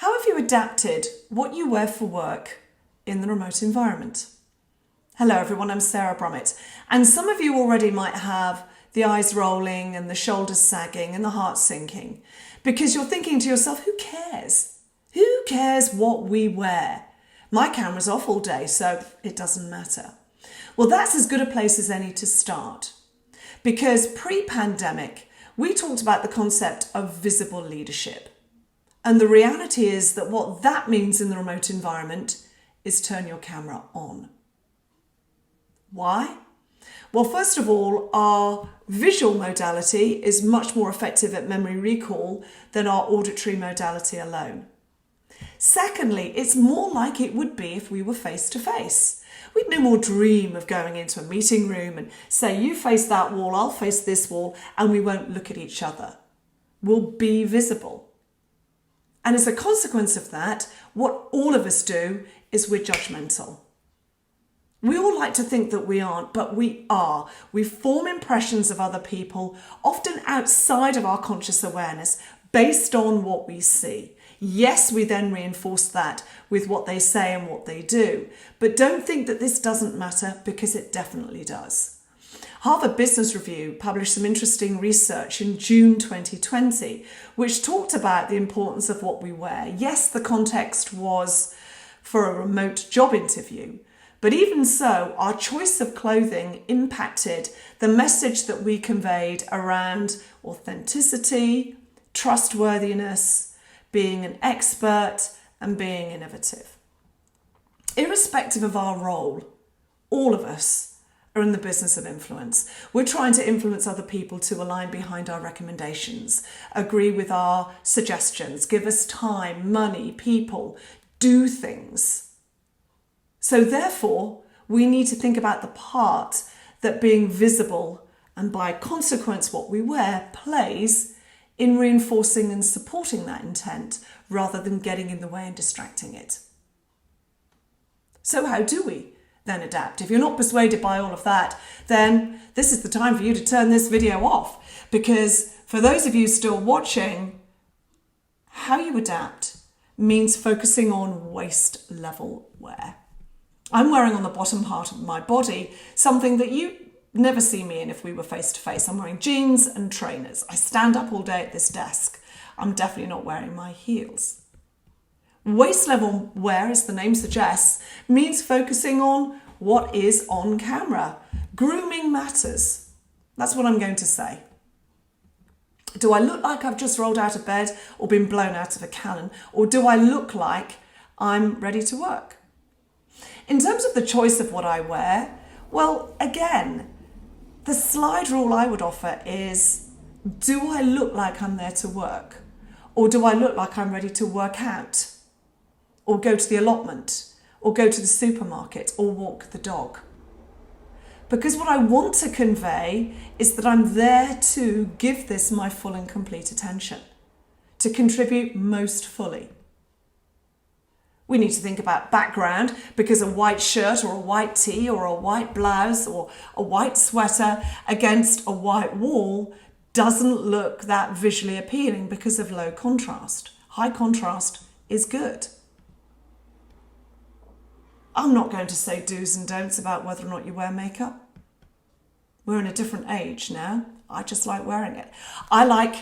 How have you adapted what you wear for work in the remote environment? Hello everyone, I'm Sarah Brummett, and some of you already might have the eyes rolling and the shoulders sagging and the heart sinking because you're thinking to yourself, who cares? Who cares what we wear? My camera's off all day, so it doesn't matter. Well, that's as good a place as any to start, because pre-pandemic, we talked about the concept of visible leadership. And the reality is that what that means in the remote environment is turn your camera on. Why? Well, first of all, our visual modality is much more effective at memory recall than our auditory modality alone. Secondly, it's more like it would be if we were face to face. We'd no more dream of going into a meeting room and say, you face that wall, I'll face this wall, and we won't look at each other. We'll be visible. And as a consequence of that, what all of us do is we're judgmental. We all like to think that we aren't, but we are. We form impressions of other people, often outside of our conscious awareness, based on what we see. Yes, we then reinforce that with what they say and what they do. But don't think that this doesn't matter, because it definitely does. Harvard Business Review published some interesting research in June 2020, which talked about the importance of what we wear. Yes, the context was for a remote job interview, but even so, our choice of clothing impacted the message that we conveyed around authenticity, trustworthiness, being an expert, and being innovative. Irrespective of our role, all of us are in the business of influence. We're trying to influence other people to align behind our recommendations, agree with our suggestions, give us time, money, people, do things. So therefore, we need to think about the part that being visible, and by consequence what we wear, plays in reinforcing and supporting that intent rather than getting in the way and distracting it. So how do we then adapt? If you're not persuaded by all of that, then this is the time for you to turn this video off, because for those of you still watching, how you adapt means focusing on waist level wear. I'm wearing on the bottom part of my body something that you never see me in if we were face to face. I'm wearing jeans and trainers. I stand up all day at this desk. I'm definitely not wearing my heels. Waist level wear, as the name suggests, means focusing on what is on camera. Grooming matters. That's what I'm going to say. Do I look like I've just rolled out of bed or been blown out of a cannon? Or do I look like I'm ready to work? In terms of the choice of what I wear, well, again, the slide rule I would offer is, do I look like I'm there to work? Or do I look like I'm ready to work out? Or go to the allotment, or go to the supermarket, or walk the dog? Because what I want to convey is that I'm there to give this my full and complete attention, to contribute most fully. We need to think about background, because a white shirt or a white tee or a white blouse or a white sweater against a white wall doesn't look that visually appealing because of low contrast. High contrast is good. I'm not going to say do's and don'ts about whether or not you wear makeup. We're in a different age now. I just like wearing it. I like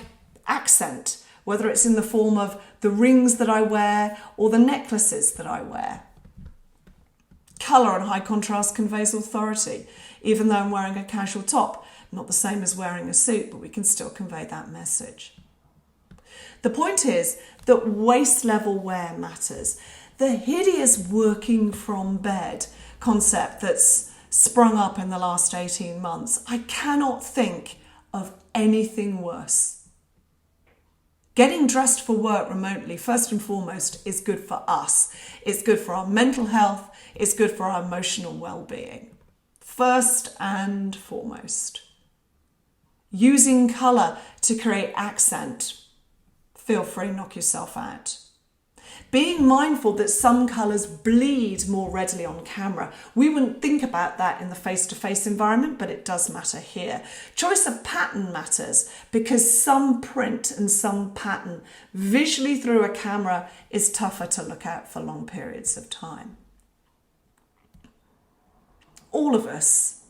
accent, whether it's in the form of the rings that I wear or the necklaces that I wear. Colour and high contrast conveys authority, even though I'm wearing a casual top. Not the same as wearing a suit, but we can still convey that message. The point is that waist level wear matters. The hideous working from bed concept that's sprung up in the last 18 months, I cannot think of anything worse. Getting dressed for work remotely, first and foremost, is good for us. It's good for our mental health. It's good for our emotional well-being. First and foremost. Using colour to create accent, feel free, knock yourself out. Being mindful that some colours bleed more readily on camera. We wouldn't think about that in the face-to-face environment, but it does matter here. Choice of pattern matters because some print and some pattern visually through a camera is tougher to look at for long periods of time. All of us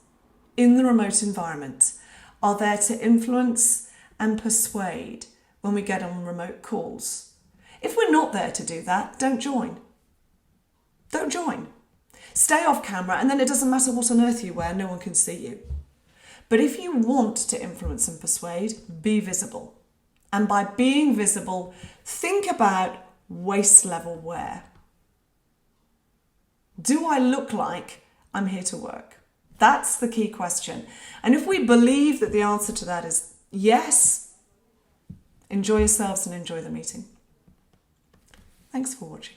in the remote environment are there to influence and persuade when we get on remote calls. If we're not there to do that, don't join. Don't join. Stay off camera, and then it doesn't matter what on earth you wear, no one can see you. But if you want to influence and persuade, be visible. And by being visible, think about waist level wear. Do I look like I'm here to work? That's the key question. And if we believe that the answer to that is yes, enjoy yourselves and enjoy the meeting. Thanks for watching.